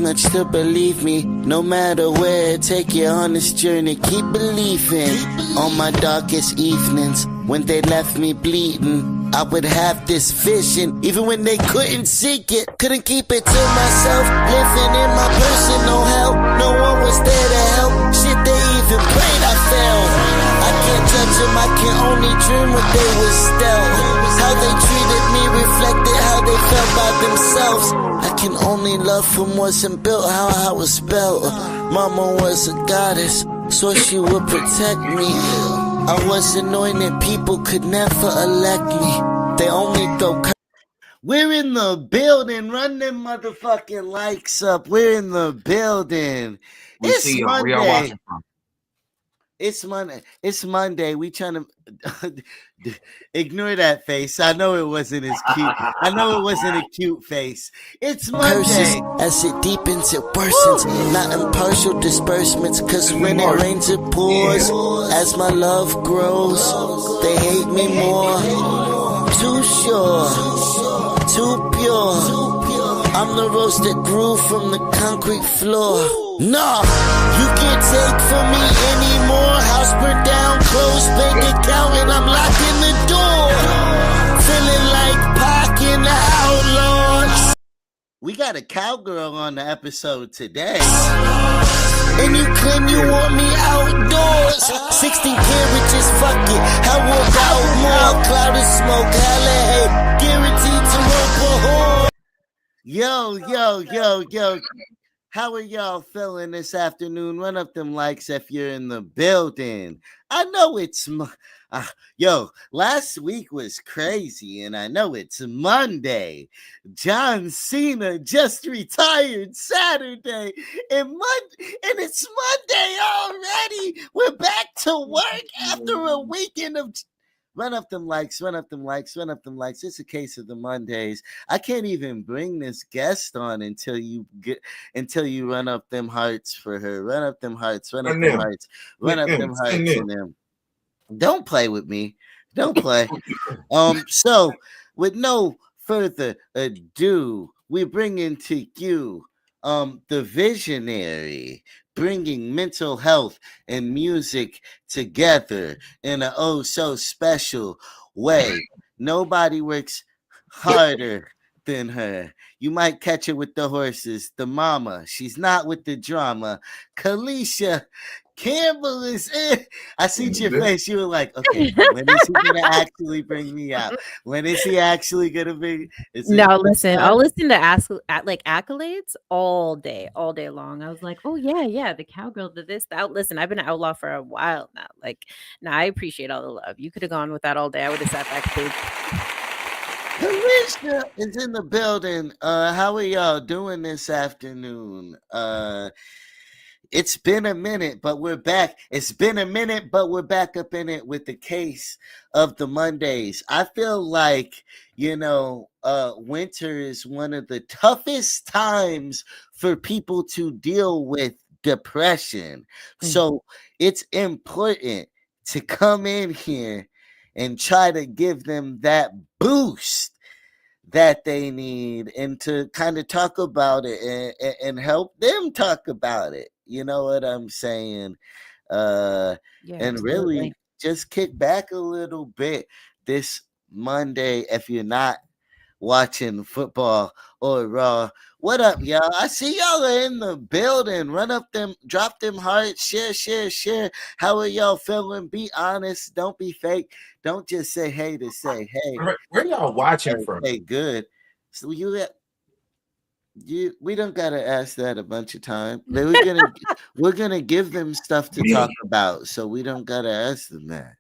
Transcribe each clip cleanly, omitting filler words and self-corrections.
much to believe me. No matter where, take you on this journey. Keep believing. On my darkest evenings, when they left me bleeding, I would have this vision, even when they couldn't seek it. Couldn't keep it to myself, living in my personal hell. No one was there to help. Shit, they even prayed I failed. I can't judge them, I can only dream what they was stealth. How they treated me reflected how they felt by themselves. I can only love from wasn't built how I was built. Mama was a goddess, so she would protect me. I was anointed, people could never elect me. They only throw. We're in the building. Run them motherfucking likes up. We're in the building. It's Monday. It's Monday. It's Monday. We trying to ignore that face. I know it wasn't as cute. I know it wasn't a cute face. It's Monday. As it deepens, it worsens. Not impartial disbursements, cause when it rains, it pours. As my love grows, they hate me more. Too sure, too pure. I'm the rose that grew from the concrete floor. Nah, you can't take from me anymore. House burnt down, closed bank account, and I'm locking the door. Feeling like Pac in the Outlaws. We got a cowgirl on the episode today. And you claim you want me outdoors. 16 karat, just fuck it. How about more? Cloud of smoke, hella hate. Guaranteed to rope a whore. Yo. How are y'all feeling this afternoon? Run up them likes if you're in the building. I know it's last week was crazy, and I know it's Monday. John Cena just retired Saturday, and it's Monday already. We're back to work after a weekend of. Run up them likes, run up them likes, run up them likes. It's a case of the Mondays. I can't even bring this guest on until you run up them hearts for her. Run up them hearts, run up them hearts, run up them hearts in them. Don't play with me. Don't play. So with no further ado, we bring into you the visionary, bringing mental health and music together in an oh so special way. Nobody works harder than her. You might catch her with the horses, the mama. She's not with the drama. Kalisha Campbell is in. I see your face. You were like, okay, when is he gonna actually bring me out? When is he actually gonna be? Listen, I'll listen to accolades all day long. I was like, oh yeah, the cowgirl did this. Listen, I've been an outlaw for a while now. I appreciate all the love. You could have gone with that all day. I would have sat backstage. Kalisha is in the building. How are y'all doing this afternoon? It's been a minute, but we're back. It's been a minute, but we're back up in it with the case of the Mondays. I feel like, winter is one of the toughest times for people to deal with depression. So it's important to come in here and try to give them that boost that they need and to kind of talk about it and help them talk about it. You know what I'm saying? And really just kick back a little bit this Monday if you're not watching football or Raw. What up, y'all? I see y'all are in the building. Run up them, drop them hearts, share. How are y'all feeling? Be honest. Don't be fake. Don't just say hey to say hey. Where y'all watching from? Hey, good. So we don't gotta ask that a bunch of times. We're gonna give them stuff to talk about, so we don't gotta ask them that.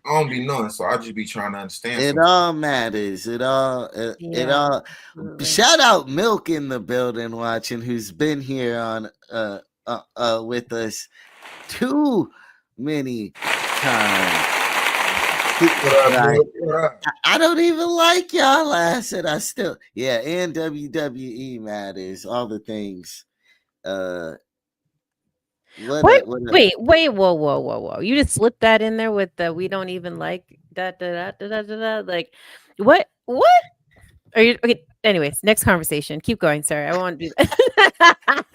I don't be knowing, so I'll just be trying to understand. It all matters. It all. Shout out Milk in the building watching, who's been here on with us too many times. I don't even like y'all. I said I still, and WWE matters. All the things. Wait, whoa. You just slipped that in there with the we don't even like da. Like what? Are you okay? Anyways, next conversation. Keep going, sir. I won't do that.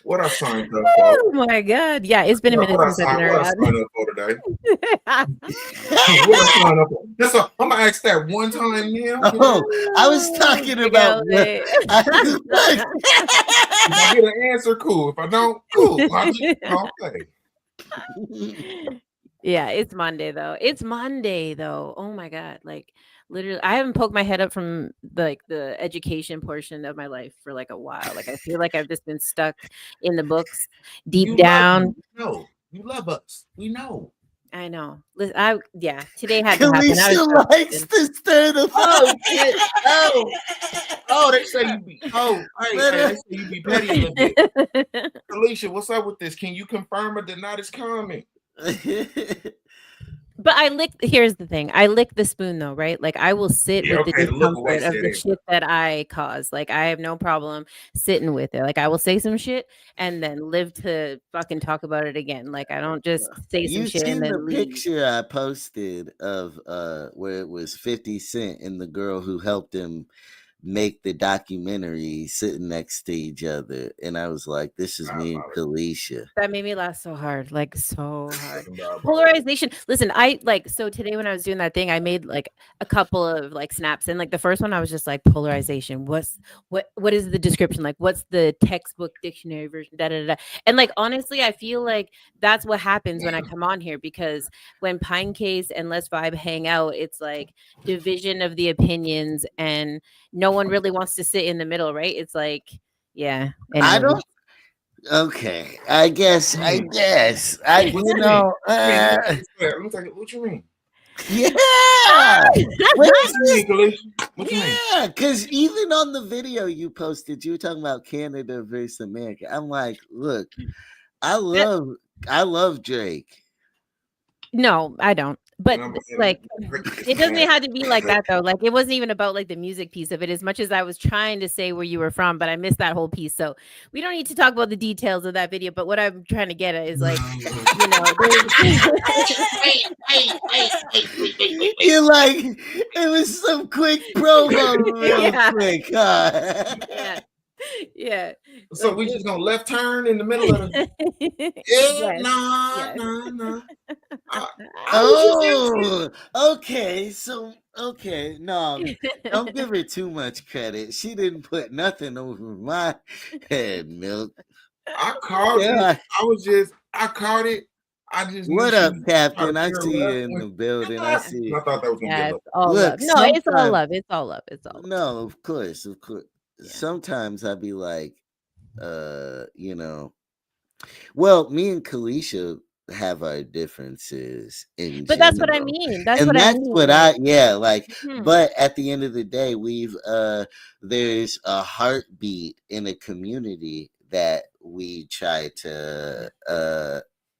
What I signed up for? Oh my god! Yeah, it's been a minute since I've been What I around. signed up for today? What I signed up for? That's what I'm gonna ask that one time now. Oh, I was talking Big about. LA. If I get an answer, cool. If I don't, cool. I just okay. Yeah, it's Monday though. It's Monday though. Oh my god! Like literally, I haven't poked my head up from like the education portion of my life for like a while. Like I feel like I've just been stuck in the books deep You down. No, you love us. We know. I know. Yeah. Today had to happen. Kalisha likes to stir the. Oh shit! Oh, they say you be. Oh, hey, they say you be petty a little bit. Alicia, what's up with this? Can you confirm or deny this comment? But here's the thing. I lick the spoon though, right? Like I will sit with the discomfort of the shit that I cause. Like I have no problem sitting with it. Like I will say some shit and then live to fucking talk about it again. Like I don't just say some shit and then the leave. picture I posted of where it was 50 Cent and the girl who helped him make the documentary sitting next to each other, and I was like, this is me and Kalisha. That made me laugh so hard, like so hard. Polarization. Listen, so today when I was doing that thing, I made like a couple of like snaps, and like the first one I was just like, polarization, what is the description, like what's the textbook dictionary version, da da da. And like honestly, I feel like that's what happens when I come on here, because when Pine Case and Let's Vibe hang out, it's like division of the opinions and no one really wants to sit in the middle, right? It's like, yeah. Anyway. I don't. Okay, I guess. I you know. Let me tell you, what you mean? Yeah. What you mean? Yeah, because even on the video you posted, you were talking about Canada versus America. I'm like, look, I love Drake. No, I don't. But like, it doesn't have to be like that though. Like, it wasn't even about like the music piece of it, as much as I was trying to say where you were from, but I missed that whole piece. So we don't need to talk about the details of that video. But what I'm trying to get at is like, you know, you're like, it was some quick promo, real quick, huh? Yeah. So we just gonna left turn in the middle of the. No. Oh, okay. So, okay. No, don't give her too much credit. She didn't put nothing over my head, Milk. I called it. I caught it. I just. What up, Captain? I see you in the building. I see you. I thought that was gonna be all love. No, it's all love. It's all love. It's all love. No, of course. Yeah. Sometimes I'd be like, you know, well, me and Kalisha have our differences but that's what I mean. That's what I mean. Like, but at the end of the day, there's a heartbeat in a community that we try to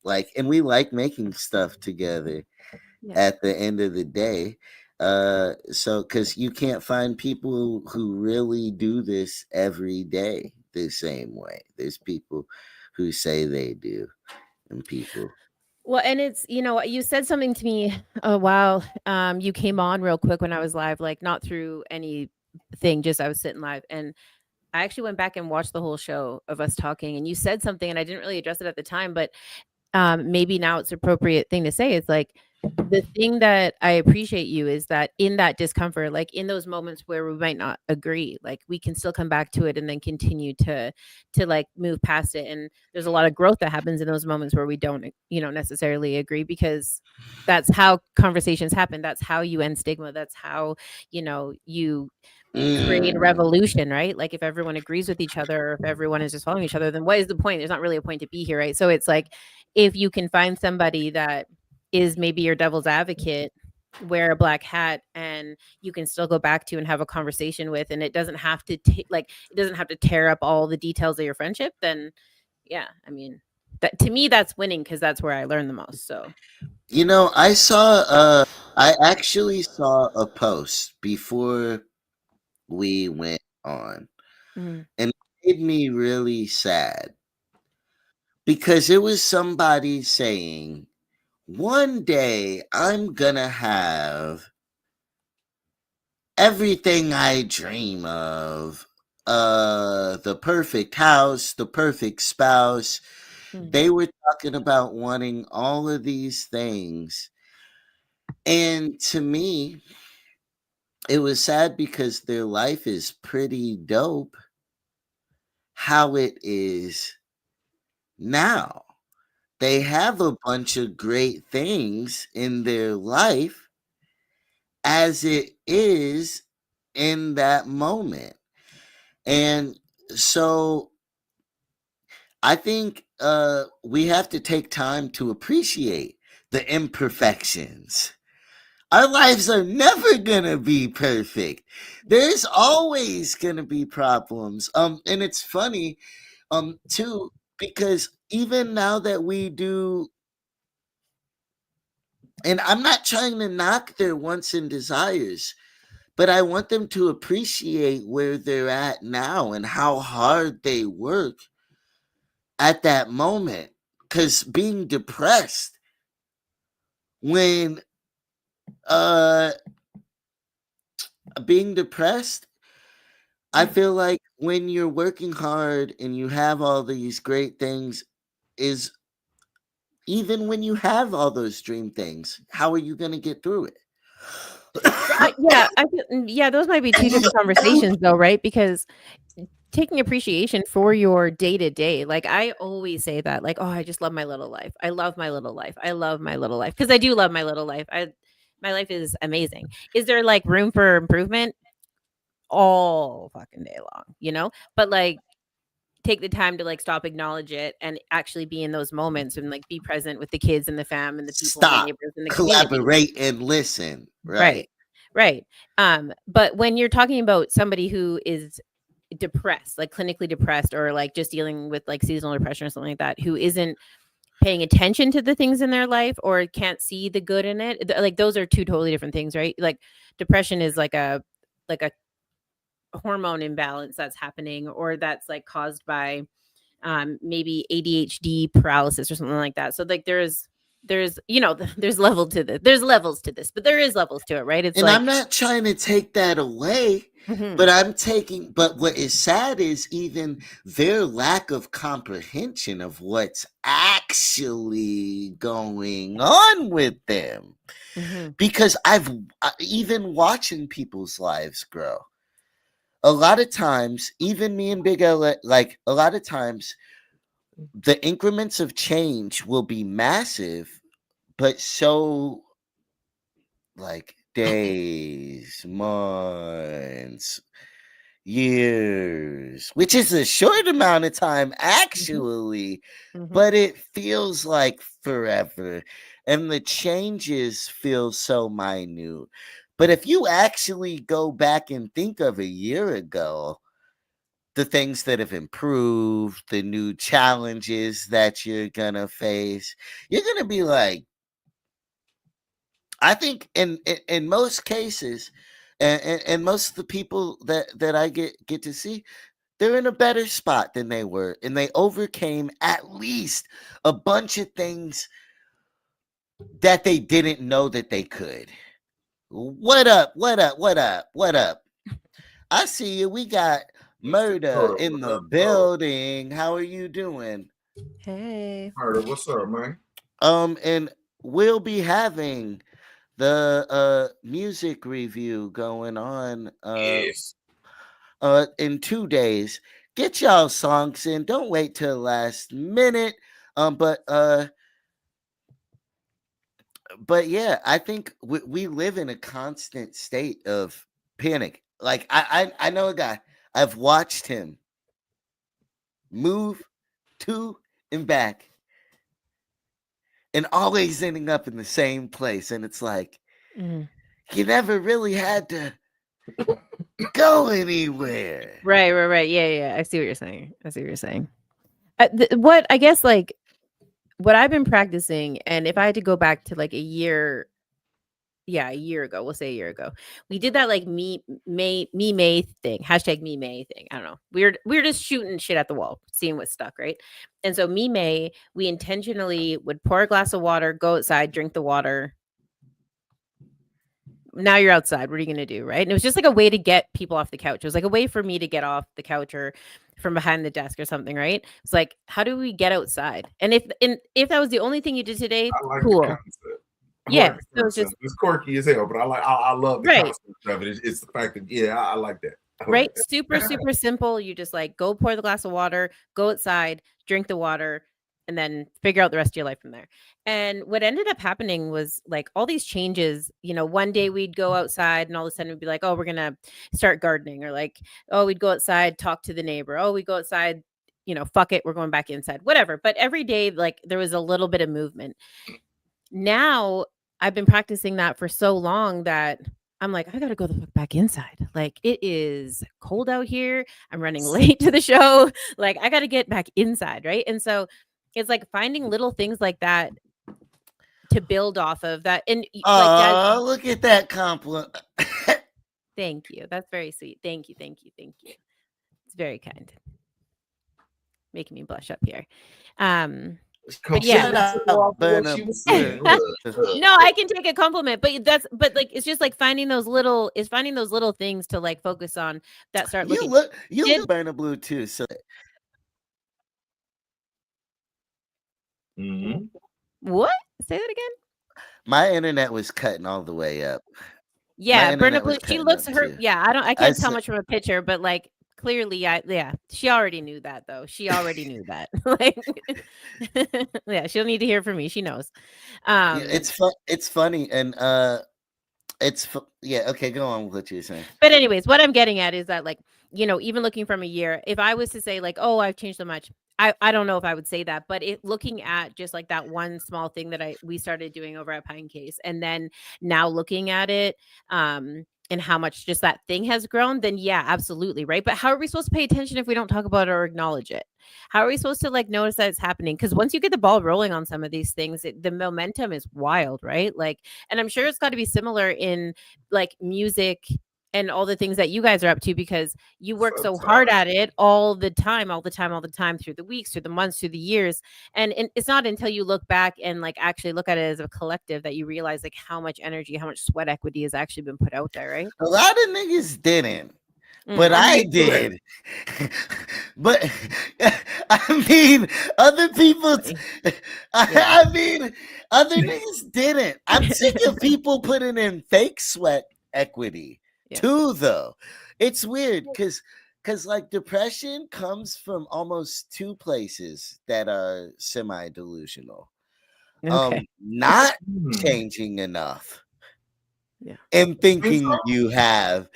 like, and we like making stuff together at the end of the day. So because you can't find people who really do this every day the same way. There's people who say they do, and people. Well, and it's, you know, you said something to me a while. You came on real quick when I was live, like not through anything, just I was sitting live, and I actually went back and watched the whole show of us talking, and you said something, and I didn't really address it at the time, but maybe now it's appropriate thing to say. It's like, the thing that I appreciate you is that in that discomfort, like in those moments where we might not agree, like we can still come back to it and then continue to like move past it. And there's a lot of growth that happens in those moments where we don't, you know, necessarily agree, because that's how conversations happen. That's how you end stigma. That's how, you know, you create a revolution, right? Like if everyone agrees with each other, or if everyone is just following each other, then what is the point? There's not really a point to be here, right? So it's like, if you can find somebody that is maybe your devil's advocate, wear a black hat, and you can still go back to and have a conversation with, and it doesn't have to it doesn't have to tear up all the details of your friendship, then yeah, I mean, that to me, that's winning, because that's where I learn the most. So, you know, I actually saw a post before we went on, and it made me really sad, because it was somebody saying, one day I'm gonna have everything I dream of, the perfect house, the perfect spouse. They were talking about wanting all of these things. And to me, it was sad because their life is pretty dope how it is now. They have a bunch of great things in their life as it is in that moment. And so I think we have to take time to appreciate the imperfections. Our lives are never gonna be perfect. There's always gonna be problems. And it's funny, too, because even now that we do, and I'm not trying to knock their wants and desires, but I want them to appreciate where they're at now and how hard they work at that moment. Because when uh being depressed, I feel like when you're working hard and you have all these great things, is even when you have all those dream things, how are you going to get through it? Yeah, those might be two different conversations though, right? Because taking appreciation for your day to day, like I always say that, like, oh, I just love my little life. I love my little life. I love my little life because I do love my little life. My life is amazing. Is there like room for improvement? All fucking day long. But like take the time to like stop, acknowledge it, and actually be in those moments and like be present with the kids and the fam and the people and the Stop, neighbors and the community. collaborate, and listen. Right. Right. Right. But when you're talking about somebody who is depressed, like clinically depressed, or like just dealing with like seasonal depression or something like that, who isn't paying attention to the things in their life or can't see the good in it, like those are two totally different things, right? Like depression is like a hormone imbalance that's happening, or that's like caused by maybe ADHD paralysis or something like that. So like there's there's levels to this, but there is levels to it, right? It's And like I'm not trying to take that away, mhm. but what is sad is even their lack of comprehension of what's actually going on with them. Mhm. Because even watching people's lives grow, a lot of times, even me and Big L, like a lot of times, the increments of change will be massive, but so like days, months, years, which is a short amount of time Mhm. actually, Mhm. but it feels like forever. And the changes feel so minute. But if you actually go back and think of a year ago, the things that have improved, the new challenges that you're gonna face, you're gonna be like, I think in most cases, and most of the people that I get to see, they're in a better spot than they were, and they overcame at least a bunch of things that they didn't know that they could. What up? What up? What up? What up? I see you. We got Murder Murder, in what the up, bro? building. How are you doing? Hey. Murder, what's up, man? And we'll be having the music review going on Yes. in 2 days. Get y'all songs in. Don't wait till the last minute. But yeah, I think we live in a constant state of panic. Like I know a guy. I've watched him move to and back, and always ending up in the same place. And it's like Mhm. you never really had to go anywhere. Right. Yeah. I see what you're saying. What I guess like what I've been practicing, and if I had to go back to like a year, yeah, a year ago, we'll say a year ago, we did that like me May thing, hashtag me May thing. I don't know. We're just shooting shit at the wall, seeing what stuck, right? And so me May, we intentionally would pour a glass of water, go outside, drink the water, now you're outside. What are you going to do? Right. And it was just like a way to get people off the couch. It was like a way for me to get off the couch or from behind the desk or something. Right. It's like, how do we get outside? And if that was the only thing you did today, I like cool. the concept. Yeah. So it's quirky as hell, but I love the concept of it. It's the fact that, I like that. Right. Super, super simple. You just like go pour the glass of water, go outside, drink the water, and then figure out the rest of your life from there. And what ended up happening was like all these changes, one day we'd go outside and all of a sudden we'd be like, oh, we're going to start gardening, or like, oh, we'd go outside, talk to the neighbor. Oh, we go outside, fuck it, we're going back inside, whatever. But every day, like there was a little bit of movement. Now I've been practicing that for so long that I'm like, I got to go the fuck back inside. Like it is cold out here. I'm running late to the show. Like I got to get back inside. Right. And so it's like finding little things like that to build off of that. And like, look at that compliment. Thank you. That's very sweet. Thank you. Thank you. Thank you. It's very kind. Making me blush up here. But yeah, no, I can take a compliment, but like it's just like finding those little things to like focus on that start looking. You look Burn a Blue too. So what? Say that again. My internet was cutting all the way up. Yeah, Burn a Blue. She looks her. Too. Yeah, I can't tell much from a picture, but like. Clearly, she already knew that though. She already knew that. Like, yeah, she'll need to hear from me. She knows. It's funny, and okay, go on with what you're saying. But anyways, what I'm getting at is that, like, even looking from a year, if I was to say like, oh, I've changed so much, I don't know if I would say that, but looking at just like that one small thing that we started doing over at Pine Case, and then now looking at it, and how much just that thing has grown, then yeah, absolutely. Right. But how are we supposed to pay attention if we don't talk about it or acknowledge it? How are we supposed to like notice that it's happening? Because once you get the ball rolling on some of these things, the momentum is wild, right? Like, and I'm sure it's got to be similar in like music and all the things that you guys are up to, because you work so hard at it all the time, through the weeks, through the months, through the years. And it's not until you look back and like actually look at it as a collective that you realize like how much energy, how much sweat equity has actually been put out there, right? A lot of niggas didn't. But I did. But I mean, other people. I mean, other niggas didn't. I'm sick of people putting in fake sweat equity. Too, though. It's weird because like depression comes from almost two places that are semi-delusional. Not changing enough. And thinking you have.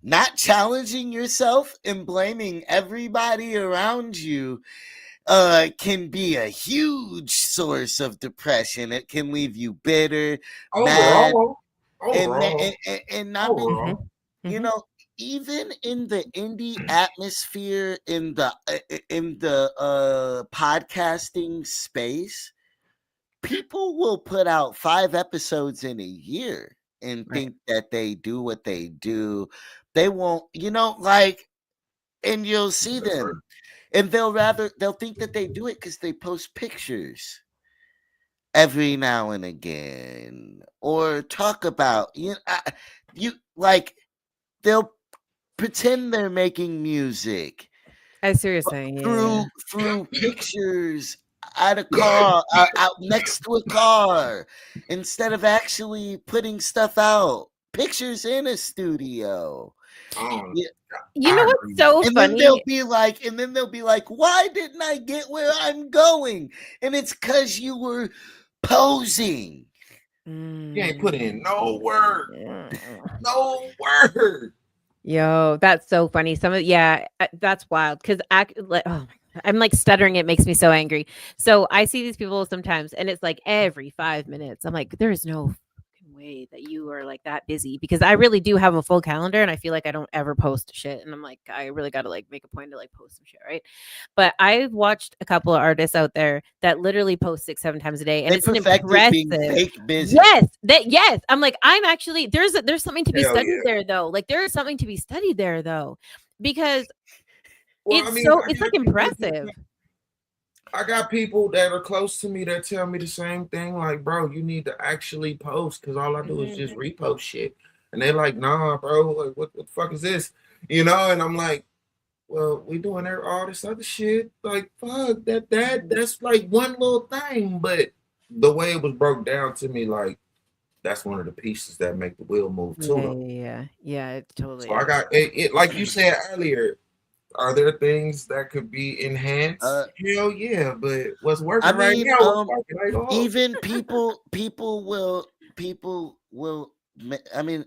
Not challenging yourself and blaming everybody around you can be a huge source of depression. It can leave you bitter, mad, and not being, even in the indie atmosphere, in the podcasting space, people will put out 5 episodes in a year and think that they do what they do. They won't, and you'll see them, and they'll think that they do it because they post pictures every now and again, or talk about, they'll pretend they're making music. I see what you're saying. Through pictures at a car, out next to a car, instead of actually putting stuff out. Pictures in a studio. You know what's so funny? Then they'll be like, why didn't I get where I'm going? And it's because you were posing. You ain't put in no word. No word. Yo, that's so funny. That's wild. Because I'm like stuttering. It makes me so angry. So I see these people sometimes, and it's like every 5 minutes. I'm like, there is no way that you are like that busy, because I really do have a full calendar, and I feel like I don't ever post shit, and I'm like, I really got to like make a point to like post some shit, right? But I've watched a couple of artists out there that literally post 6-7 times a day, and it's impressive. Being fake busy. Yes, I'm like, I'm actually there's something to be studied there though. Like there is something to be studied there though, because it's like impressive. I got people that are close to me that tell me the same thing. Like, bro, you need to actually post, because all I do is just repost shit. And they're like, nah, bro, like, what the fuck is this? You know, and I'm like, well, we doing all this other shit. Like, fuck, that's like one little thing. But the way it was broke down to me, like, that's one of the pieces that make the wheel move too. Yeah, it totally. So I got it, like you said earlier. Are there things that could be enhanced? Hell yeah, but what's working right now? Even people will. I mean,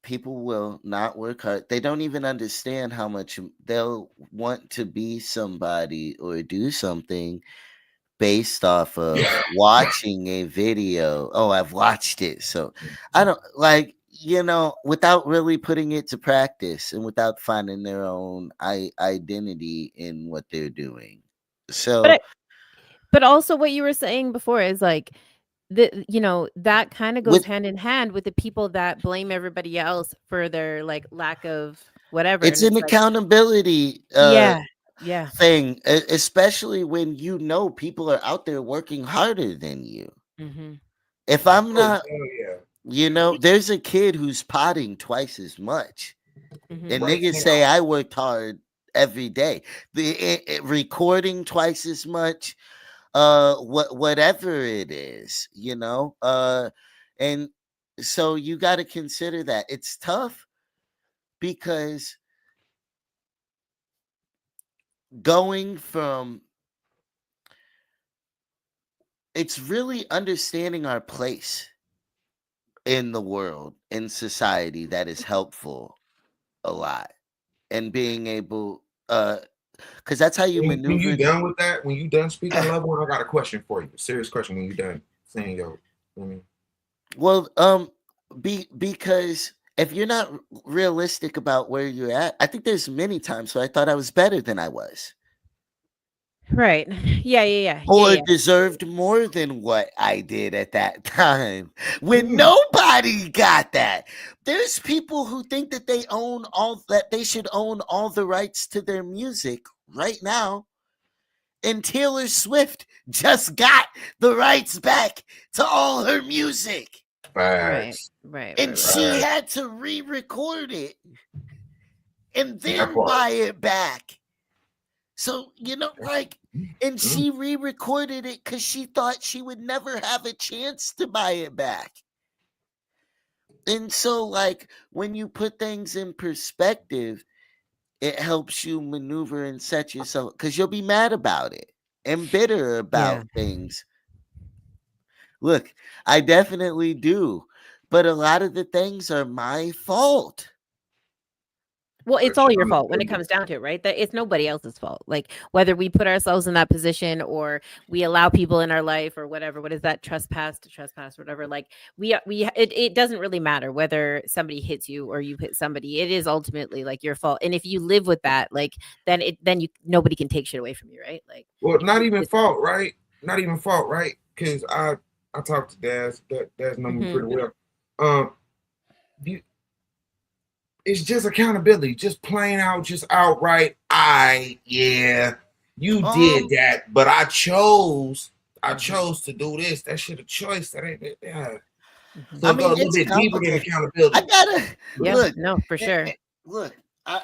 people will not work hard. They don't even understand how much they'll want to be somebody or do something based off of watching a video. Oh, I've watched it, so I don't like, without really putting it to practice and without finding their own identity in what they're doing. So, but also what you were saying before is like, that kind of goes hand in hand with the people that blame everybody else for their like lack of whatever. It's an accountability thing, especially when people are out there working harder than you. Mm-hmm. If I'm not, there's a kid who's potting twice as much, and niggas say I worked hard every day. Recording twice as much. Whatever it is, and so you got to consider that it's tough because going from it's really understanding our place in the world, in society, that is helpful a lot, and being able because that's how you maneuver. When you done with that, when you done speaking level, I got a question for you. A serious question when you done saying Well, because if you're not realistic about where you're at, I think there's many times where I thought I was better than I was. Right. Yeah. Or deserved more than what I did at that time. When nobody got that. There's people who think that they should own all the rights to their music right now. And Taylor Swift just got the rights back to all her music. Right. And she had to re-record it and then buy it back. So, and she re-recorded it because she thought she would never have a chance to buy it back. And so, when you put things in perspective, it helps you maneuver and set yourself, because you'll be mad about it and bitter about things. Look, I definitely do, but a lot of the things are my fault. Well, it's all your fault when it comes down to it, right? That it's nobody else's fault. Like whether we put ourselves in that position or we allow people in our life or whatever. What is that? Trespass, whatever. Like it doesn't really matter whether somebody hits you or you hit somebody. It is ultimately like your fault. And if you live with that, like then nobody can take shit away from you, right? Like, well, not even fault, right? Not even fault, right? Because I talked to Daz. Daz know me pretty well. It's just accountability, just plain out, just outright. You did that, but I chose to do this. That shit a choice. That ain't it. Yeah. So I mean, a little bit deeper than accountability. I gotta look. No, for sure. Look,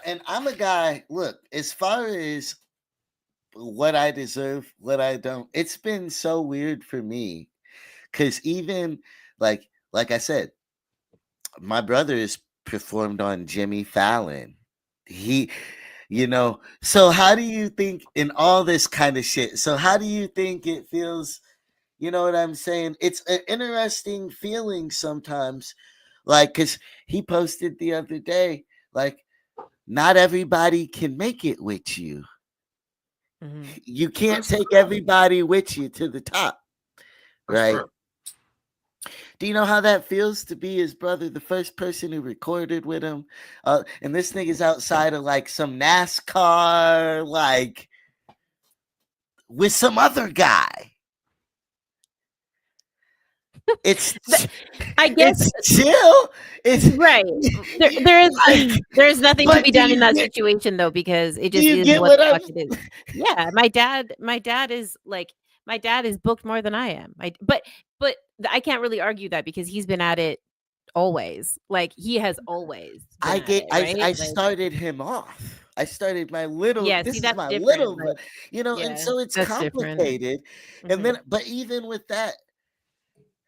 and I'm a guy. Look, as far as what I deserve, what I don't, it's been so weird for me, because even like I said, my brother is performed on Jimmy Fallon. He, so how do you think in all this kind of shit? So how do you think it feels? You know what I'm saying? It's an interesting feeling sometimes, because he posted the other day, not everybody can make it with you. Mm-hmm. You can't take everybody with you to the top, right? Do you know how that feels to be his brother, the first person who recorded with him? And this nigga's outside of some NASCAR, with some other guy. I guess it's chill. It's right. There's nothing to be done in that situation though, because it just is what the fuck it is. Yeah, my dad is My dad is booked more than I am. But I can't really argue that because he's been at it always. Like he has always been at it, right? I Like started him off. I started my little, yeah, this see is that's my different. little, Like and yeah, so it's that's different. complicated. And Hmm. then, but even with that,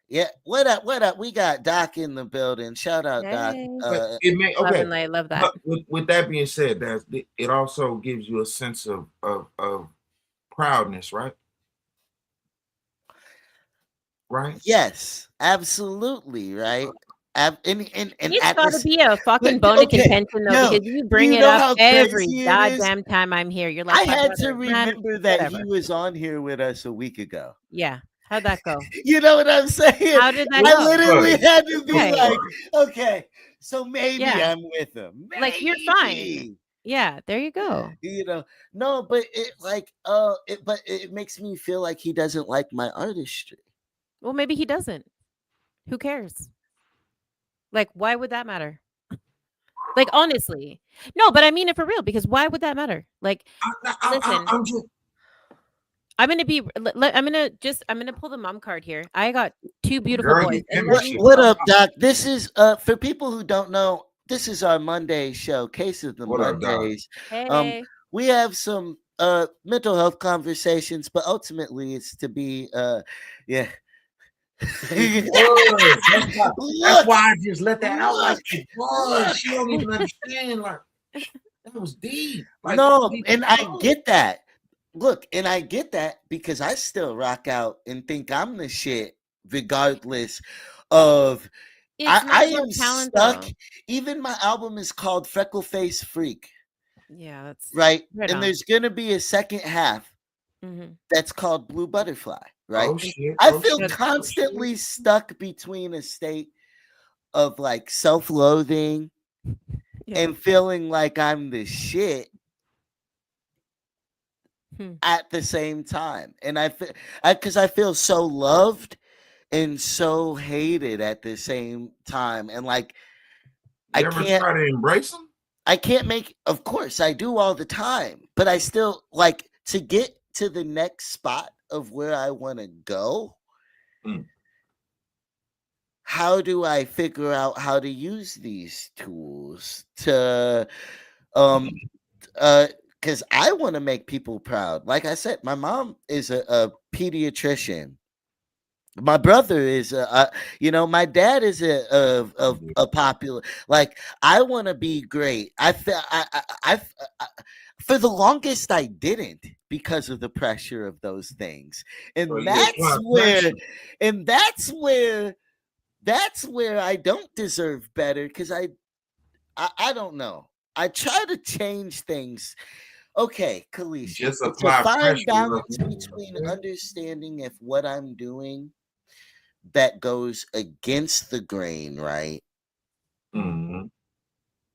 yeah, what up? What up? We got Doc in the building. Shout out, Doc. Hey, But it may love okay. and light, love that. But with that being said, it also gives you a sense of proudness, right? Right? Yes, absolutely, right. And It's at gotta this, be a but fucking bone of okay, contention though, yo, because you do bring you it know up how every crazy it is? goddamn time I'm here. You're I like, my had to brother, man, remember that he whatever. was on here with us a week ago. Yeah. How'd that go? You know what I'm saying? How did that I go? literally Good. had to It was be Right. like, fun. okay, so maybe Yeah. I'm with him. Like you're fine. Maybe. Yeah, there you go. No, but but it makes me feel like he doesn't like my artistry. Well, maybe he doesn't. Who cares? Like, why would that matter? Like, honestly. No, but I mean it for real because why would that matter? Like, listen, I'm just I'm gonna be. I'm gonna pull the mom card here. I got two beautiful girl, boys, you and give me let me shit. What up, Doc? This is for people who don't know, this is our Monday show, Case of the What up, Doc? Mondays. Um, Hey, we have some mental health conversations, but ultimately it's to be yeah. It was. That's Look, why I just let that out like look, it was. look. She don't even understand. Like that was deep. Like No, deep and as I fuck. get that. Look, and I get that because I still rock out and think I'm the shit, regardless of it's I not about am talent stuck. though. Even my album is called Freckle Face Freak, Yeah, that's right? right And on. there's gonna be a second half Hmm. that's called Blue Butterfly, right? Oh shit. I Oh feel shit. That's Oh shit. constantly stuck between a state of like self-loathing yeah. and feeling like I'm the shit Hmm. at the same time. And because I feel so loved and so hated at the same time. And like I You ever can't try to embrace them? I can't make, of course I do all the time, but I still like to get to the next spot of where I want to go. Mm. How do I figure out how to use these tools to um because I want to make people proud. Like I said, my mom is a pediatrician. My brother is my dad is a popular, like I want to be great. I feel I for the longest I didn't because of the pressure of those things. So And you that's apply where pressure. and that's where I don't deserve better because I don't know. I try to change things. Okay, Khaleesi, Just it's a apply fine pressure. balance between understanding if what I'm doing that goes against the grain, right? Mm-hmm.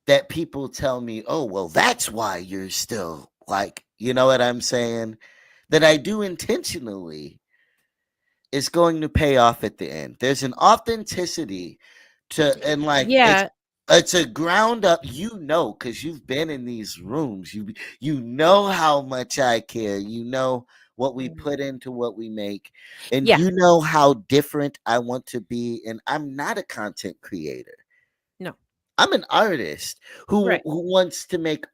That people tell me, oh, well, that's why you're still like, you know what I'm saying? That I do intentionally is going to pay off at the end. There's an authenticity to, and like, Yeah. it's a ground up, because you've been in these rooms. You know how much I care. You know what we Mhm. put into what we make, and Yeah. you know how different I want to be. And I'm not a content creator. No. I'm an artist Right. who wants to make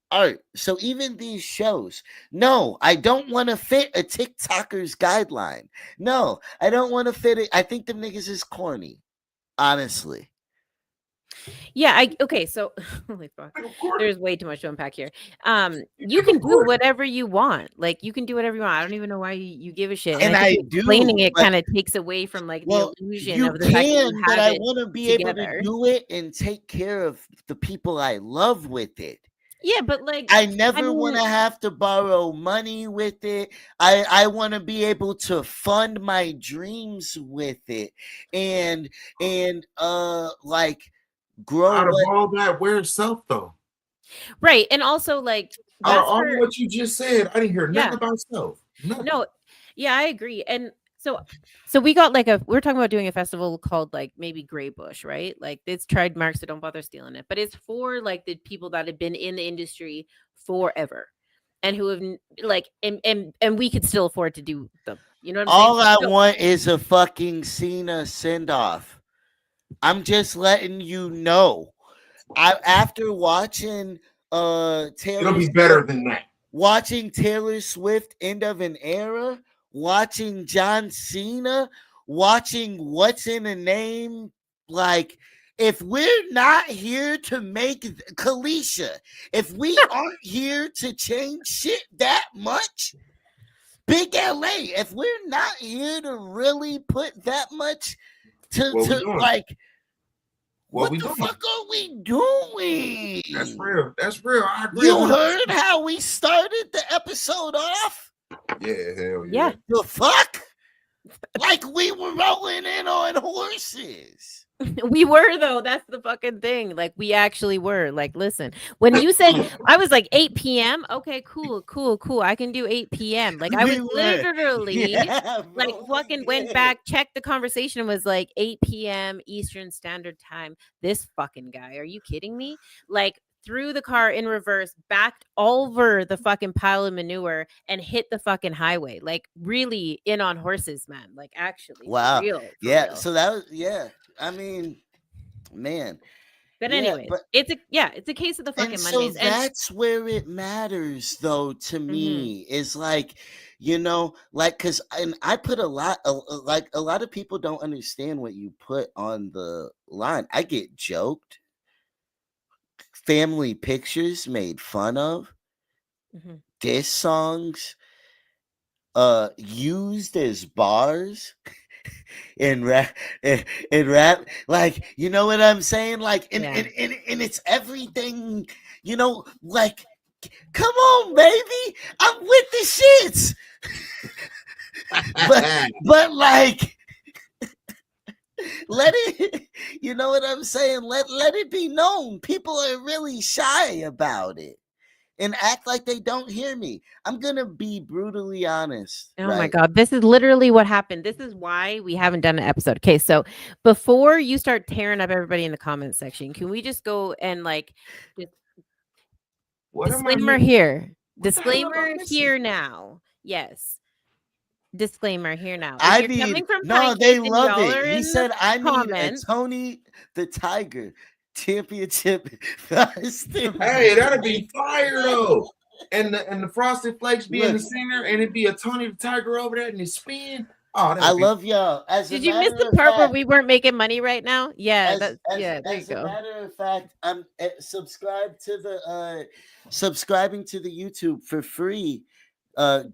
art. So even these shows, no, I don't want to fit a TikToker's guideline. No, I don't want to fit it. I think the niggas is corny, honestly. Yeah, okay, so holy fuck. Of course. There's way too much to unpack here. You can Of do course. whatever you want. Like you can do whatever you want. I don't even know why you give a shit. And And I think I explaining do, it but kind of takes away from like the well, illusion you of the fact that you can, but have I it want to be able to together. do it and take care of the people I love with it. Yeah, but like I I never want mean, to have to borrow money with it. I want to be able to fund my dreams with it and like grow Out of what all that, where's self though? right. And also like Out of that's all for what you just said, I didn't hear nothing yeah. about self. Nothing. No, yeah, I agree. And so we got like we're talking about doing a festival called like maybe Gray Bush, right? Like it's trademark, so don't bother stealing it. But it's for like the people that have been in the industry forever and who have like and we could still afford to do them, You know what I'm All saying? I So, want is a fucking Cena send off. I'm just letting you know. After watching It'll Taylor be Swift, better than that. watching Taylor Swift end of an era, watching John Cena, watching What's in a Name, like if we're not here to make Kalisha, if we aren't here to change shit that much, Big LA, if we're not here to really put that much What we to doing? like What what we the doing? fuck are we doing? That's real. That's real. I agree. You heard how we started the episode off? Yeah, hell yeah. The fuck? Like we were rolling in on horses. We were though. That's the fucking thing. Like we actually were. Like, listen, when you said I was like 8 p.m. Okay, cool. I can do 8 p.m. Like I was literally like fucking went back, checked the conversation, was like 8 p.m. Eastern Standard Time. This fucking guy. Are you kidding me? Like threw the car in reverse, backed over the fucking pile of manure, and hit the fucking highway. Like really in on horses, man. Like actually, Wow. for real. Yeah. So that was I mean, man. But Yeah, anyway, it's a case of the fucking and so Mondays. that's where it matters, though. To me, is like, like because I put a lot, like a lot of people don't understand what you put on the line. I get joked, family pictures made fun of, diss songs, used as bars. In rap, like you know what I'm saying, like, and it's everything, like, come on, baby, I'm with the shits, but like, let it, you know what I'm saying, let it be known, people are really shy about it. And act like they don't hear me. I'm gonna be brutally honest. Oh my God. This is literally what happened. This is why we haven't done an episode. Okay, so before you start tearing up everybody in the comments section, can we just go and like disclaimer here. Disclaimer here now. Yes. Disclaimer here now. They love it. He said I need a Tony the Tiger championship. Hey, that'd be fire though. And the Frosted Flakes be in the center, and it'd be a Tony the Tiger over there and it spin. Oh, I love y'all. Did you miss the part where we weren't making money right now? Yeah, there you go. As a matter of fact, I'm subscribing to the YouTube for free.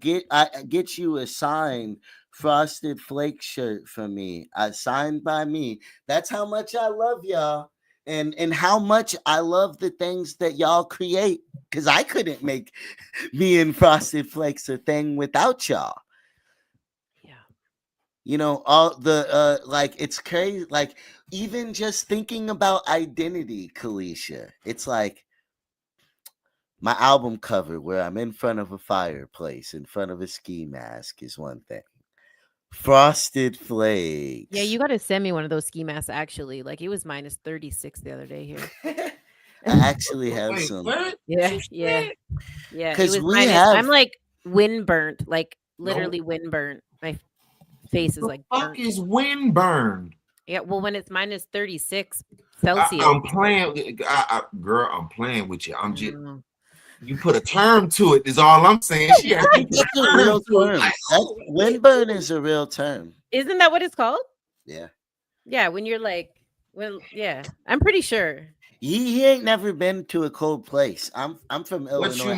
Get you a signed Frosted Flake shirt from me. Signed by me. That's how much I love y'all. And how much I love the things that y'all create, because I couldn't make me and Frosted Flakes a thing without y'all. Yeah. All the like it's crazy. Like even just thinking about identity, Kalisha, it's like my album cover where I'm in front of a fireplace, in front of a ski mask is one thing. Frosted Flakes. Yeah, you got to send me one of those ski masks, actually. Like, it was minus 36 the other day here. I actually have some. Yeah. Because I'm like wind burnt, like literally wind burnt. My face is like burnt. Fuck is wind burned? Yeah, well, when it's minus 36 Celsius. I'm playing, girl. I'm playing with you. I'm just. You put a term to it, is all I'm saying. It's a real term. Windburn is a real term. Isn't that what it's called? Yeah. Yeah, when you're like, I'm pretty sure. He ain't never been to a cold place. I'm from Illinois. What you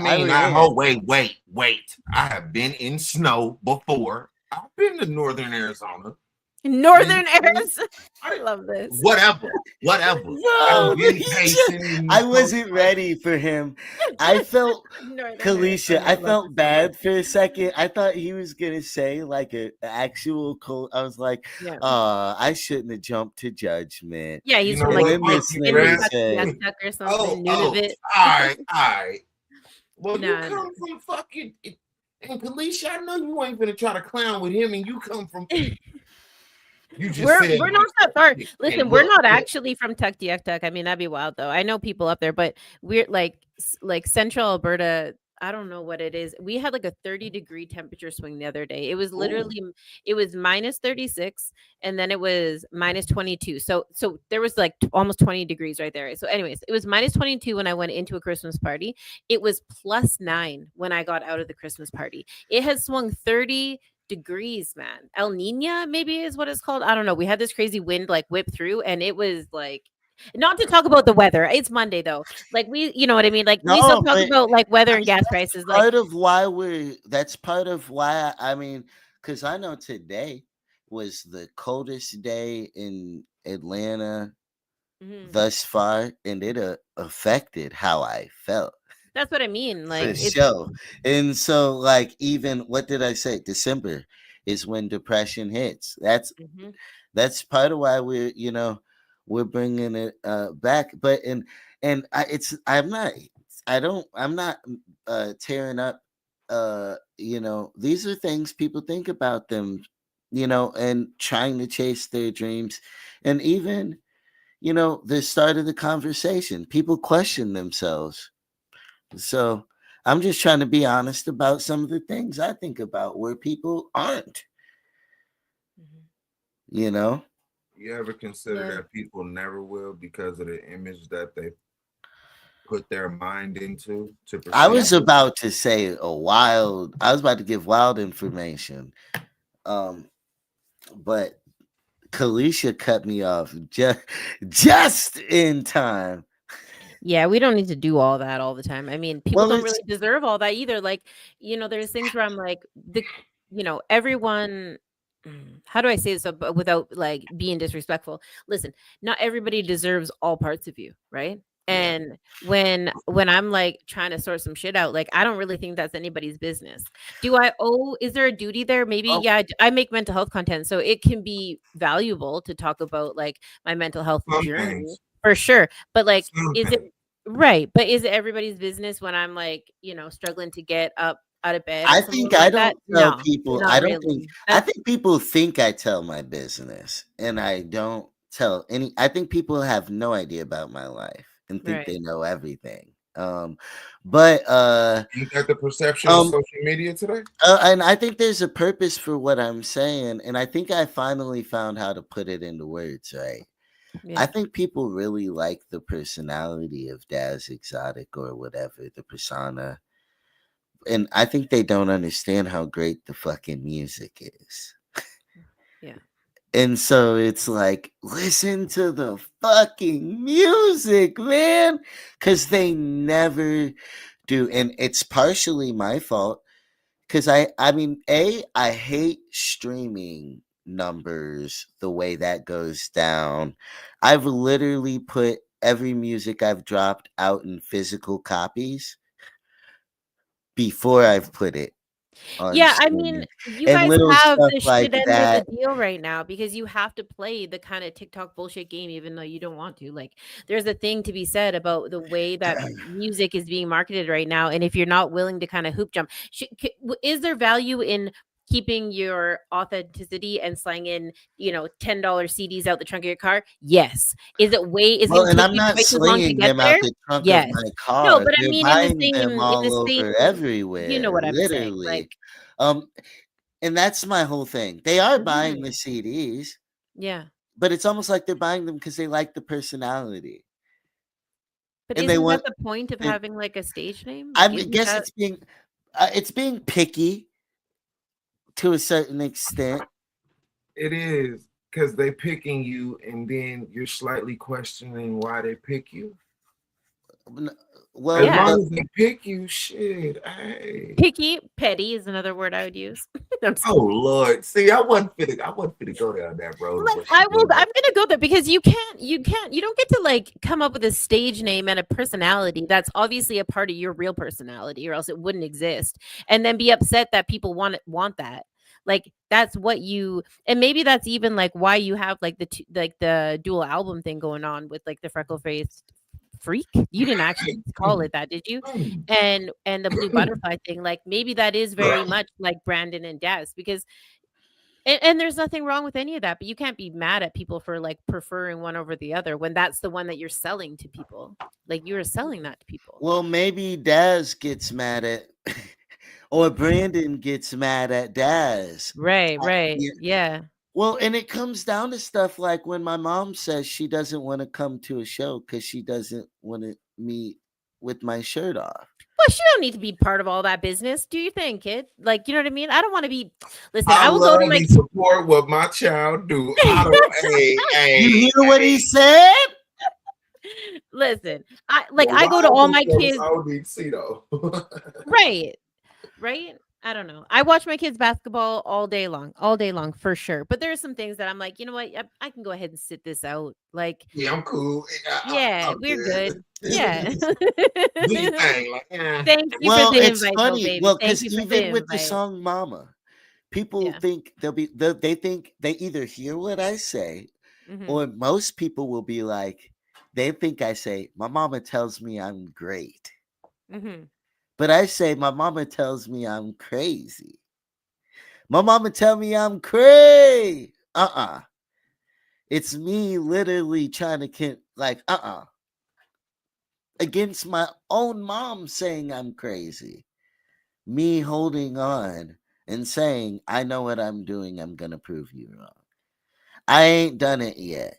mean? Wait. I have been in snow before. I've been to northern Arizona. Northern Arizona. I love this. Whatever. No, I wasn't ready for him. I felt Kalisha. I felt bad for a second. I thought he was gonna say like an actual cold. I was like, I shouldn't have jumped to judgment. Yeah, he's from like or something. Nunavut. All right. Well, you come from fucking. And Kalisha, I know you ain't gonna try to clown with him, and you come from. We're not that far. Listen, we're not actually from Tuktoyaktuk. I mean, that'd be wild though. I know people up there, but we're like Central Alberta, I don't know what it is. We had like a 30-degree temperature swing the other day. It was Ooh. literally it was minus 36 and then it was minus 22. So there was like almost 20 degrees right there. So anyways, it was minus 22 when I went into a Christmas party. It was plus 9 when I got out of the Christmas party. It has swung 30 degrees, man. El Nina maybe is what it's called. I don't know. We had this crazy wind like whip through and it was like not to talk about the weather. It's Monday though. Like we, you know what I mean? Like we still No, talk but about like weather I and mean gas that's prices. Like, part of why that's part of why I mean, because I know today was the coldest day in Atlanta mhm. thus far, and it affected how I felt That's what I mean. for Like it's sure. And so, like, even what did I say? December is when depression hits. mhm. That's part of why we're bringing it back. But and I'm not tearing up. These are things people think about them, and trying to chase their dreams, and even the start of the conversation, people question themselves. So I'm just trying to be honest about some of the things I think about where people aren't, Mhm. you know. You ever consider Yeah. that people never will because of the image that they put their mind into to I perceive was Yeah. it? about to say I was about to give wild information. Um, but Kalisha cut me off just in time. Yeah, we don't need to do all that all the time. I mean, people Well, don't it's really deserve all that either. Like, there's things where I'm like, everyone, how do I say this without like being disrespectful? Listen, not everybody deserves all parts of you, right? Yeah. And when I'm like trying to sort some shit out, like I don't really think that's anybody's business. Is there a duty there? Maybe, oh, yeah, I make mental health content, so it can be valuable to talk about like my mental health Some journey things. for sure. But like, Some is it things. right? But is it everybody's business when I'm like, struggling to get up out of bed or I something think I like that? don't tell No, people. not really. I That's think people think I tell my business, and I don't tell any. I think people have no idea about my life and think right. they know everything. But Ain't that the perception of um, social media today? and I think there's a purpose for what I'm saying, and I think I finally found how to put it into words. Right. I Yeah. think people really like the personality of Daz Exotic or whatever the persona, and I think they don't understand how great the fucking music is. Yeah. And so it's like, listen to the fucking music, man, because they never do, and it's partially my fault. Because I mean, I hate streaming numbers the way that goes down. I've literally put every music I've dropped out in physical copies before I've put it on Yeah, I mean, streaming, you and guys little have stuff the like shit end of the that. deal right now because you have to play the kind of TikTok bullshit game even though you don't want to. Like, there's a thing to be said about the way that music is being marketed right now, and if you're not willing to kind of hoop jump, is there value in keeping your authenticity and slanging, $10 CDs out the trunk of your car? Yes. Is it Well, going to and take I'm you not twice as long to slinging get them out there? the trunk of Yes. my No, car. but I They're mean buying them in the all same, over you know everywhere, what I'm saying? Like, literally. Um, and that's my whole thing. They are buying the mhm. CDs, Yeah. but it's almost like they're buying them because they like the personality But and they isn't that want. the point of And having, like, a stage name? I Like, mean, isn't guess that it's being picky to a certain extent. It is because they picking you, and then you're slightly questioning why they pick you. N- As Well, yeah, long as they pick you, shit. Hey. picky, petty is another word I would use. I'm just Oh kidding. Lord. See, I wasn't fit to go down that road of Like, what you doing. I'm gonna go there because you don't get to, like, come up with a stage name and a personality that's obviously a part of your real personality, or else it wouldn't exist, and then be upset that people want that. Like, that's what you and maybe that's even, like, why you have, like, the dual album thing going on with, like, the freckle-faced freak? You didn't actually call it that, did you? And the blue butterfly thing, like, maybe that is very much like Brandon and Des because And there's nothing wrong with any of that, but you can't be mad at people for like preferring one over the other when that's the one that you're selling to people. Like you are selling that to people. Well, maybe Daz gets mad at, or Brandon gets mad at Daz. Right, right. Yeah. Yeah. Well, and it comes down to stuff like when my mom says she doesn't want to come to a show because she doesn't want to meet with my shirt off. Well, she don't need to be part of all that business. Do you think, kid? Like, you know what I mean? I don't want to be. Listen, I I will go to love my. and support what my child do. I don't. You hear what he said? Listen, I go to all my kids. ODC though. Right, right. I don't know. I watch my kids basketball all day long for sure. But there are some things that I'm like, you know what? I can go ahead and sit this out. Like, Yeah, I'm cool. yeah, I'm we're good. good. Yeah. Do your thing. Like, Thank you Well, for the it's invite, though, funny. baby. Well, Thank because you for even the with the invite. song Mama, people Yeah. think they think they either hear what I say, Mhm. or most people will be like, they think I say, my mama tells me I'm great. Mhm. But I say, my mama tells me I'm crazy. My mama tell me I'm crazy. It's me literally trying to against my own mom saying I'm crazy. Me holding on and saying, I know what I'm doing. I'm going to prove you wrong. I ain't done it yet.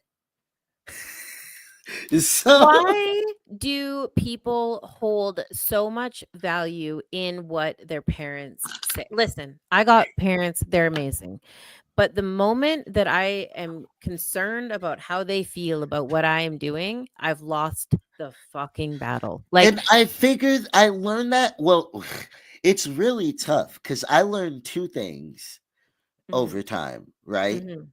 So Why do people hold so much value in what their parents say? Listen, I got parents, they're amazing. But the moment that I am concerned about how they feel about what I am doing, I've lost the fucking battle. Like, and I figured I learned that. Well, it's really tough because I learned two things over time, right? mhm.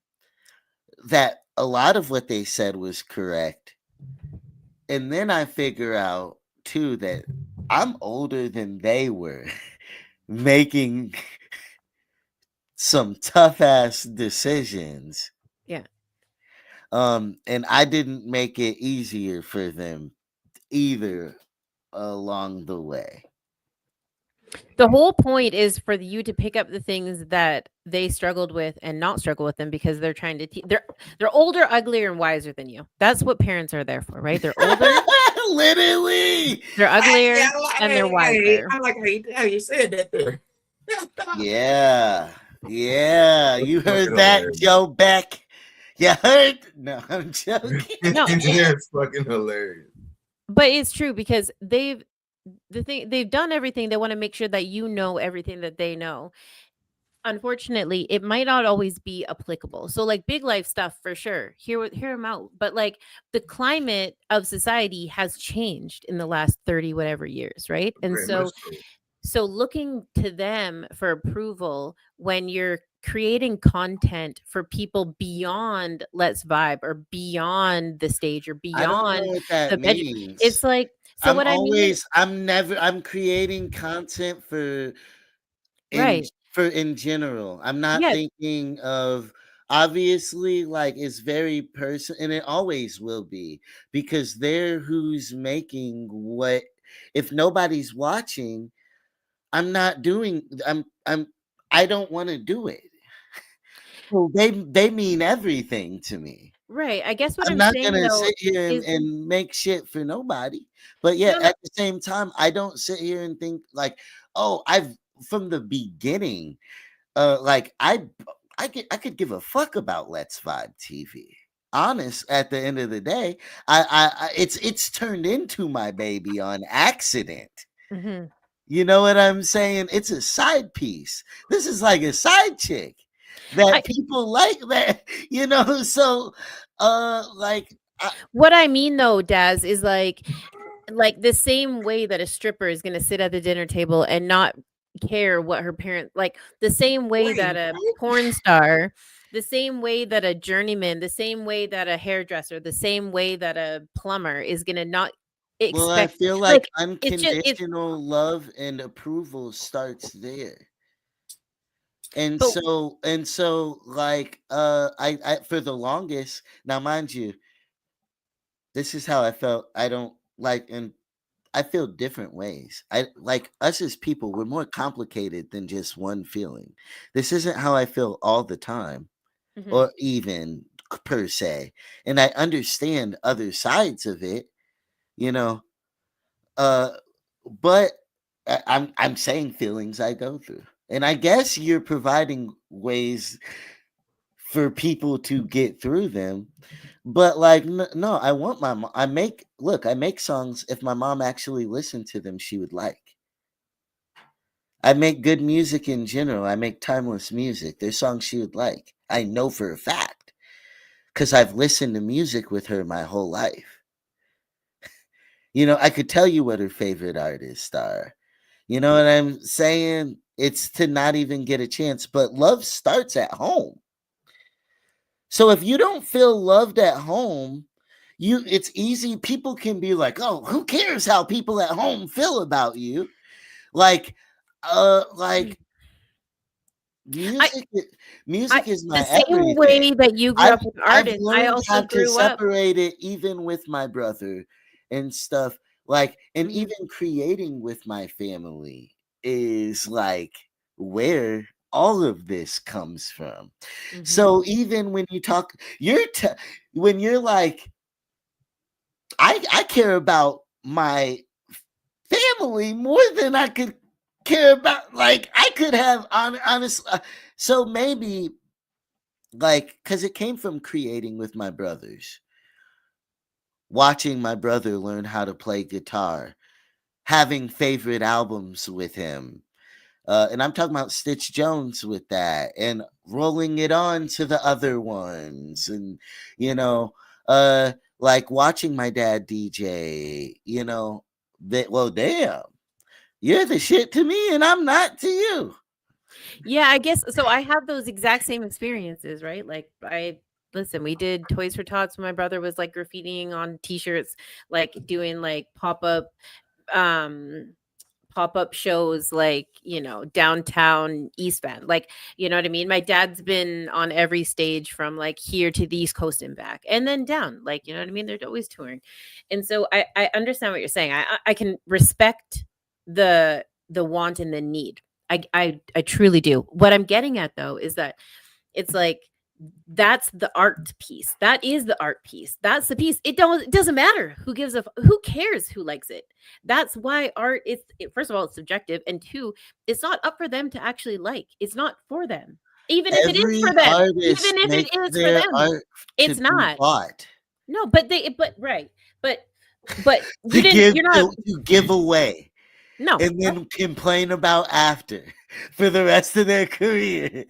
That a lot of what they said was correct. And then I figure out too that I'm older than they were making some tough ass decisions. Yeah. And I didn't make it easier for them either along the way. The whole point is for you to pick up the things that they struggled with and not struggle with them because they're trying to they're older, uglier, and wiser than you. That's what parents are there for, right? They're older, Literally. they're uglier, and they're Hey, wiser. I like how you said that there. Yeah. Yeah. That's You heard fucking that, hilarious. Joe Beck? You heard? No, I'm joking. No, It's fucking hilarious. but it's true because they've done everything. They want to make sure that you know everything that they know. Unfortunately, it might not always be applicable. So like big life stuff for sure. Hear them out. But like the climate of society has changed in the last 30 whatever years, right? And Very much so so. looking to them for approval when you're creating content for people beyond Let's Vibe or beyond the stage or I don't know beyond what that the bedroom, it's means. like, so what I mean, I'm creating content right. in general. I'm not Yeah. thinking of, obviously, like, it's very person, and it always will be, because they're who's making what. If nobody's watching, I'm not doing. I don't want to do it. So they mean everything to me. Right. I guess what I'm I'm not saying gonna though sit here is and make shit for nobody. But yeah, no, no. at the same time, I don't sit here and think like, oh, I've from the beginning, like I could give a fuck about Let's Vibe TV. Honest, at the end of the day, it's turned into my baby on accident. Mhm. You know what I'm saying? It's a side piece. This is like a side chick I that people like that, so like what I mean though, Daz, is like the same way that a stripper is going to sit at the dinner table and not care what her parents like, the same way that Wait, a porn star, the same way that a journeyman, the same way that a hairdresser, the same way that a plumber is going to not well, I expect, feel like like it's unconditional love and approval starts there. And but so like I for the longest, now mind you, this is how I felt. I don't like, and feel different ways. I like us as people, we're more complicated than just one feeling. This isn't how I feel all the time Mhm. or even per se. And I understand other sides of it, you know. Uh but I'm saying feelings I go through. And I guess you're providing ways for people to get through them. But like no, I want my mom. I make songs if my mom actually listened to them she would like. I make good music in general. I make timeless music. There's songs she would like. I know for a fact cuz I've listened to music with her my whole life. You know, I could tell you what her favorite artists are. You know what I'm saying? It's to not even get a chance, but love starts at home. So if you don't feel loved at home, it's easy. People can be like, "Oh, who cares how people at home feel about you?" Like, like I music. I Music is the my same everything. way that you grew I've up with I've artists, I learned also how to grew up. separate it, even with my brother and stuff. Like, and Mhm, even creating with my family is like where all of this comes from. mhm. So even when you talk, when you're like, I care about my family more than I could care about. Like I could have honest. So maybe like because it came from creating with my brothers, watching my brother learn how to play guitar, having favorite albums with him. And I'm talking about Stitch Jones with that, and rolling it on to the other ones, and you know, like watching my dad DJ. You know, that well, damn, you're the shit to me, and I'm not to you. Yeah, I guess so. I have those exact same experiences, right? Like I listen, we did Toys for Tots when my brother was like graffitiing on t-shirts, like doing like um pop-up shows like, downtown East Bend. Like, you know what I mean? My dad's been on every stage from like here to the East Coast and back and then down. Like, you know what I mean? They're always touring. And so I understand what you're saying. I can respect the want and the need. I truly do. What I'm getting at though is that it's like that's the art piece. That is the art piece. That's the piece. It doesn't matter who cares who likes it. That's why art is first of all it's subjective, and two, it's not up for them to actually like. It's not for them. Even if it is Every for them. artist Even if it makes is for their them. art to It's be not. bought, No, but right. But to give you're not to give away, no. and then complain about after for the rest of their career.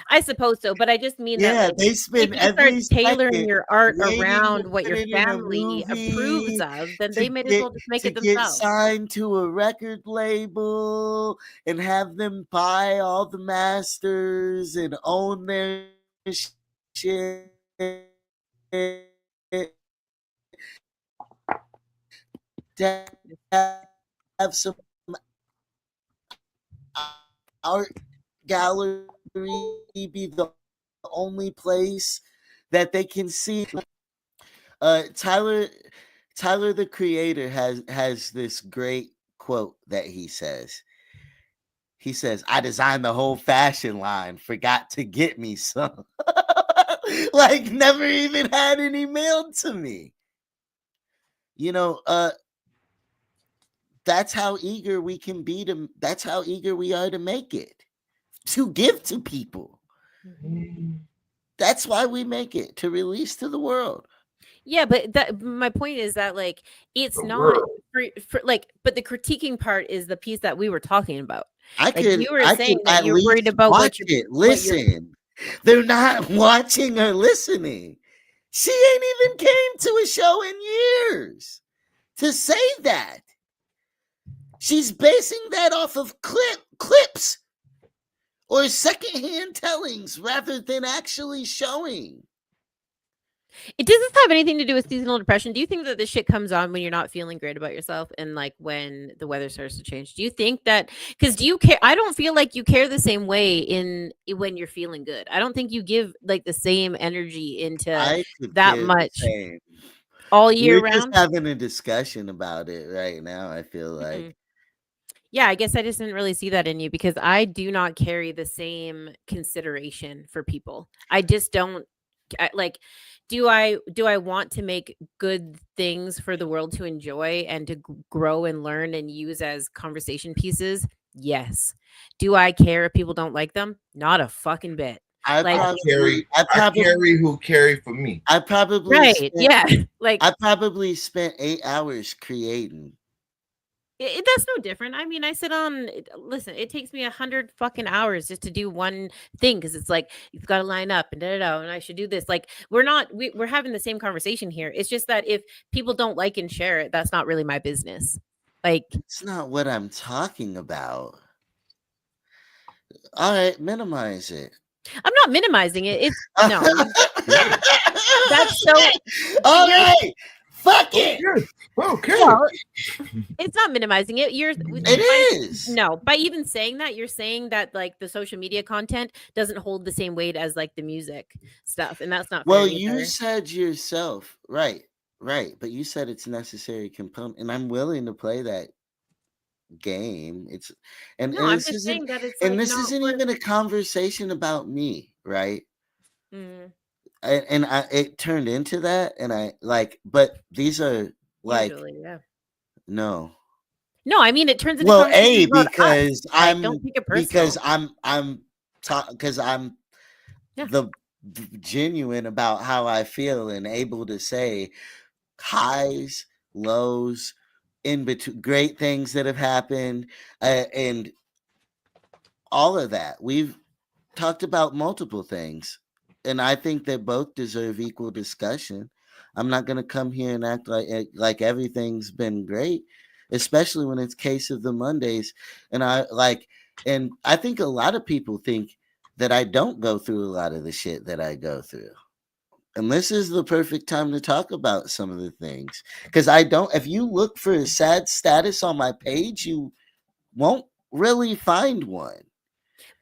I suppose so, but I just mean that, Yeah, like, they if spend you start every tailoring second your art waiting to around what put your it in a family approves movie, of, then to they might as get well just make to it get themselves. signed to a record label and have them buy all the masters and own their shit. To have some art gallery be the only place that they can see. Tyler the creator has this great quote that he says. He says, "I designed the whole fashion line, forgot to get me some." Like never even had any mailed to me. You know, that's how eager we can be to that's how eager we are to make it. To give to people. That's why we make it, to release to the world. Yeah, but that my point is that, like, it's The not world. for like, but the critiquing part is the piece that we were talking about. I Like, could you were I could saying that at you're worried least about watch it, what you're listen. They're not watching or listening. She ain't even came to a show in years to say that. She's basing that off of clips or secondhand tellings rather than actually showing. Does this have anything to do with seasonal depression? Do you think that this shit comes on when you're not feeling great about yourself and like when the weather starts to change? Do you think that because do you care? I don't feel like you care the same way in when you're feeling good. I don't think you give like the same energy into I could that care the much. same. all year We're just round. having a discussion about it right now, I feel like. Mhm. Yeah, I guess I just didn't really see that in you because I do not carry the same consideration for people. I just don't like do I want to make good things for the world to enjoy and to grow and learn and use as conversation pieces? Yes. Do I care if people don't like them? Not a fucking bit. I Like probably, I I probably, carry who carry for me. I probably right. spent, Yeah. Like I probably spent 8 hours creating. that's no different. I mean, I sit on. Listen, it takes me 100 fucking hours just to do one thing because it's like you've got to line up and da da da, and I should do this. Like we're having the same conversation here. It's just that if people don't like and share it, that's not really my business. Like It's not what I'm talking about. All right, minimize it. I'm not minimizing it. It's no, that's so. All You're right, fuck it. Okay. well, it's not minimizing it. It is. No, by even saying that, you're saying that like the social media content doesn't hold the same weight as like the music stuff, and that's not fair Well, you either. said yourself, right, but you said it's necessary component, and I'm willing to play that game. And No, I'm this just isn't saying that it's and like this not isn't for. even a conversation about me, right? Mm, It turned into that, and I like, but these are like usually, yeah. no. No, I mean it turns into Well, conversations about us. because Like, don't take it personal. because I'm Yeah. the genuine about how I feel and able to say highs, lows, in between, great things that have happened, and all of that. We've talked about multiple things, and I think that both deserve equal discussion. I'm not going to come here and act like everything's been great, especially when it's case of the Mondays. And I think a lot of people think that I don't go through a lot of the shit that I go through. And this is the perfect time to talk about some of the things, because I don't. If you look for a sad status on my page, you won't really find one.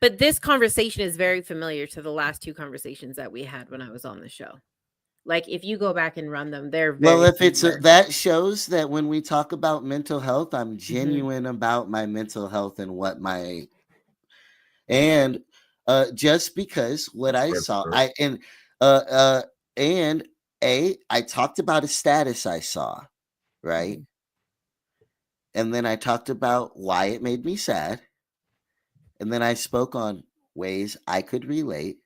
But this conversation is very familiar to the last two conversations that we had when I was on the show. Like, if you go back and run them, they're Well, very if similar. that shows that when we talk about mental health, I'm Mhm. genuine about my mental health and what my and just because what I saw, uh uh and I talked about a status I saw, right? Mhm. And then I talked about why it made me sad, and then I spoke on ways I could relate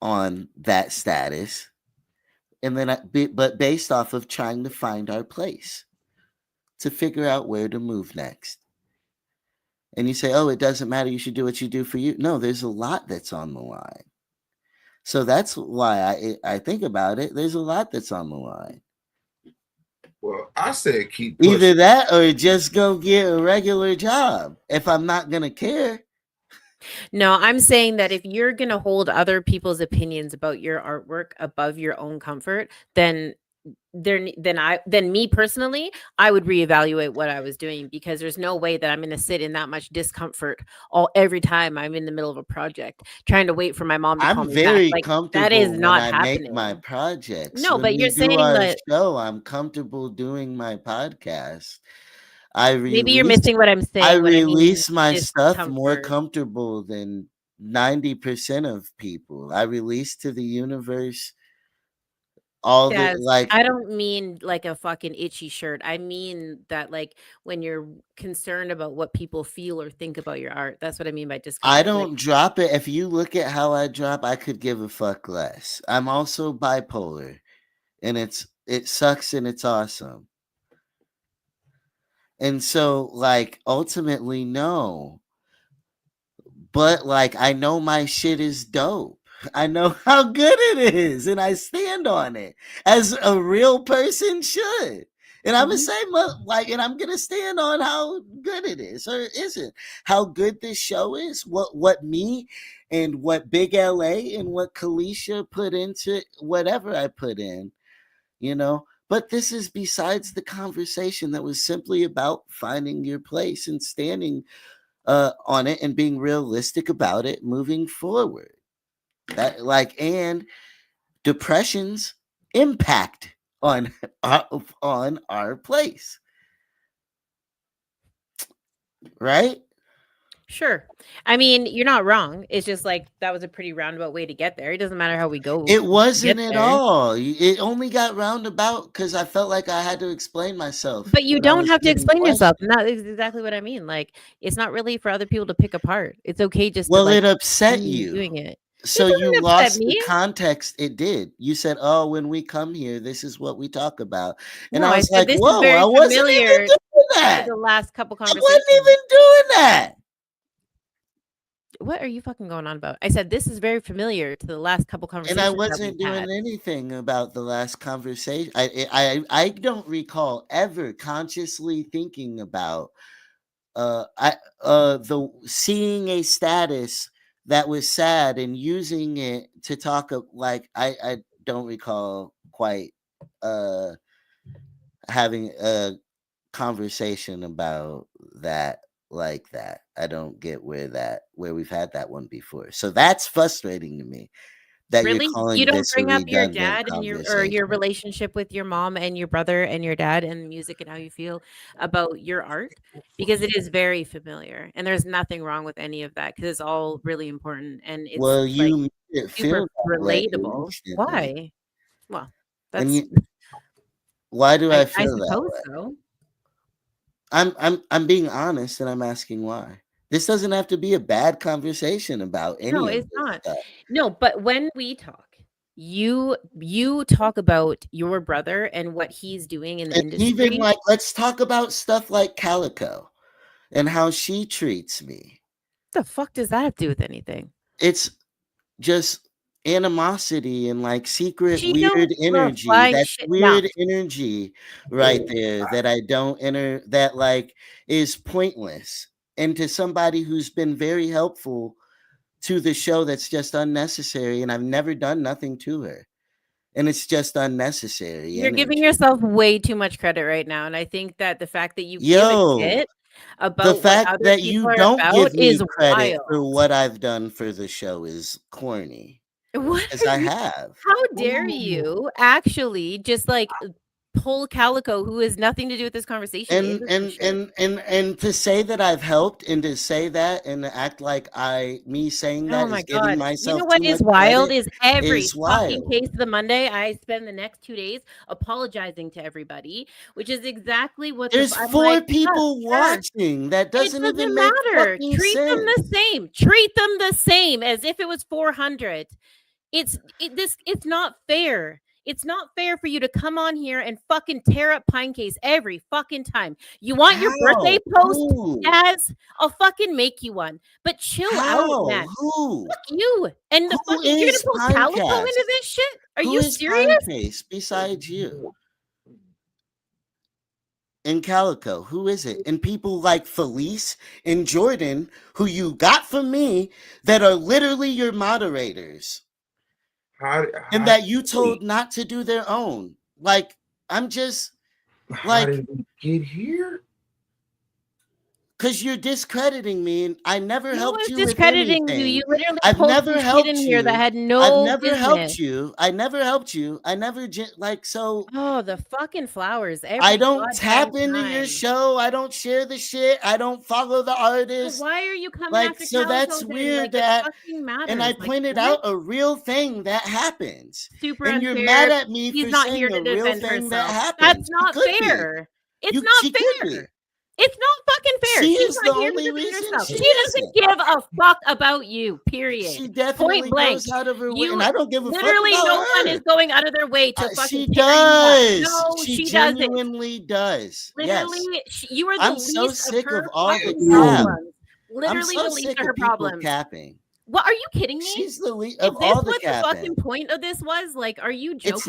on that status, and then but based off of trying to find our place to figure out where to move next. And you say, oh, it doesn't matter, you should do what you do for you. No, there's a lot that's on the line. So that's why I think about it. There's a lot that's on the line. Well, I said keep pushing. Either that or just go get a regular job if I'm not going to care. No, I'm saying that if you're going to hold other people's opinions about your artwork above your own comfort, then me personally, I would reevaluate what I was doing, because there's no way that I'm going to sit in that much discomfort every time I'm in the middle of a project trying to wait for my mom to call I'm me back. very Like, that is comfortable when not I make my happening. projects. No, When but we you're do saying our that show, I'm comfortable doing my podcast. I maybe you're release missing what I'm I saying when I mean release my stuff more discomfort. comfortable than 90% of people. I release to the universe all the Yes, like I don't mean like a fucking itchy shirt. I mean that like when you're concerned about what people feel or think about your art. That's what I mean by I discomfort. Like, don't drop it. If you look at how I drop, I could give a fuck less. I'm also bipolar, and it sucks and it's awesome. And so like ultimately no. But like I know my shit is dope. I know how good it is, and I stand on it as a real person should. And I'm the mhm. same, and I'm gonna stand on how good it is or isn't. How good this show is, what me and what Big LA and what Kalisha put into whatever I put in, you know. But this is besides the conversation that was simply about finding your place and standing on it and being realistic about it moving forward. That and depressions impact on our place, right? Sure. I mean, you're not wrong. It's just like that was a pretty roundabout way to get there. It doesn't matter how we go. It to wasn't get at there. all. It only got roundabout because I felt like I had to explain myself. But you when I don't was have to getting explain yourself. questioned. And that is exactly what I mean. Like, it's not really for other people to pick apart. It's okay just to Well, like it upset continue you. doing it. So It you doesn't upset lost the me. context. It did. You said, "Oh, when we come here, this is what we talk about," and No, I I was said like, this is "Whoa, very I wasn't even familiar doing to that. the last couple I wasn't conversations. even doing that." What are you fucking going on about? I said this is very familiar to the last couple And conversations I that wasn't we've doing had. anything about the last conversation. I don't recall ever consciously thinking about the seeing a status that was sad and using it to talk like I don't recall quite having a conversation about that like that. I don't get where we've had that one before. So that's frustrating to me that you're Really? You calling don't this a bring up your redundant dad and your conversation. relationship with your mom and your brother and your dad and music and how you feel about your art? Because it is very familiar and there's nothing wrong with any of that because it's all really important and it's Well, like you made it feel super that way relatable. recently. Why? Well, And that's why do I I feel that suppose way? so. I'm being honest and I'm asking why. This doesn't have to be a bad conversation about No, any of it's this not. stuff. No, but when we talk, you talk about your brother and what he's doing in the And even industry. like let's talk about stuff like Calico and how she treats me. What the fuck does that have to do with anything? It's just animosity and like secret She don't weird give a energy. flying That's shit. Now, weird energy right there that I don't enter that like is pointless. And to somebody who's been very helpful to the show, that's just unnecessary. And I've never done nothing to her. And it's just unnecessary you're giving energy. yourself way too much credit right now, and I think that the fact that you give a Yo, shit the about what fact other that people you are don't about give is me credit wild. for what I've done for the show is corny. What Because are I you have. how dare you actually just, like, pull Calico, who has nothing to do with this conversation, And into some and shit? and and and to say that I've helped and to say that and to act like me saying Oh that my is giving god. You know myself what too is much wild credit is every is fucking wild. case of the Monday, I spend the next 2 days apologizing to everybody, which is exactly what There's I'm like, 4 "Yes, people sure." watching. That It doesn't even doesn't make matter. fucking Treat them the sense. same. Treat them the same as if it was 400. It's not fair. It's not fair for you to come on here and fucking tear up Pine Case every fucking time. You want your birthday How? post, Who? Yaz? I'll fucking make you one. But chill out, How? man. Who? Fuck you. And the Who fucking you're is gonna pull Calico into Pinecast? this shit? Are Who you is serious? Pinecase besides you? And Calico, who is it? And people like Felice and Jordan, who you got from me, that are literally your moderators. And that you told not to do their own. Like, I'm just how like, did we get here? because you're discrediting me, and I never No helped one's you with discrediting you. You anything. literally I've pulled never some shit in helped here that you. had I've no never business. helped you. I never helped you. I never like so. Oh, the fucking flowers I every don't goddamn tap into your time. show. I don't share the shit. I don't follow the So artist. why are you coming Like, after so Calico that's then? weird Like it that, fucking and I matters. Like pointed what? out a real thing that happens. Super And you're mad unfair. at me He's for not here saying to a real defend thing that herself. That's happens. She not could be. fair. It's not She could fair. be. It's not fucking fair. She She's is not the here to only defend reason herself. she She doesn't isn't. give a fuck about you, period. She Point definitely blank. goes out of her way, and You I don't give a fuck literally about no one her. is going out of their way to She fucking tear you up. does. No, She she doesn't. genuinely does. Literally, Yes. you are the I'm so least of sick of her all the fucking cap. problems. I'm Literally so the least sick of her of people problems. capping. What are you kidding me? She's the least Is of this all the what the capping. fucking point of this was? Like, are you joking? It's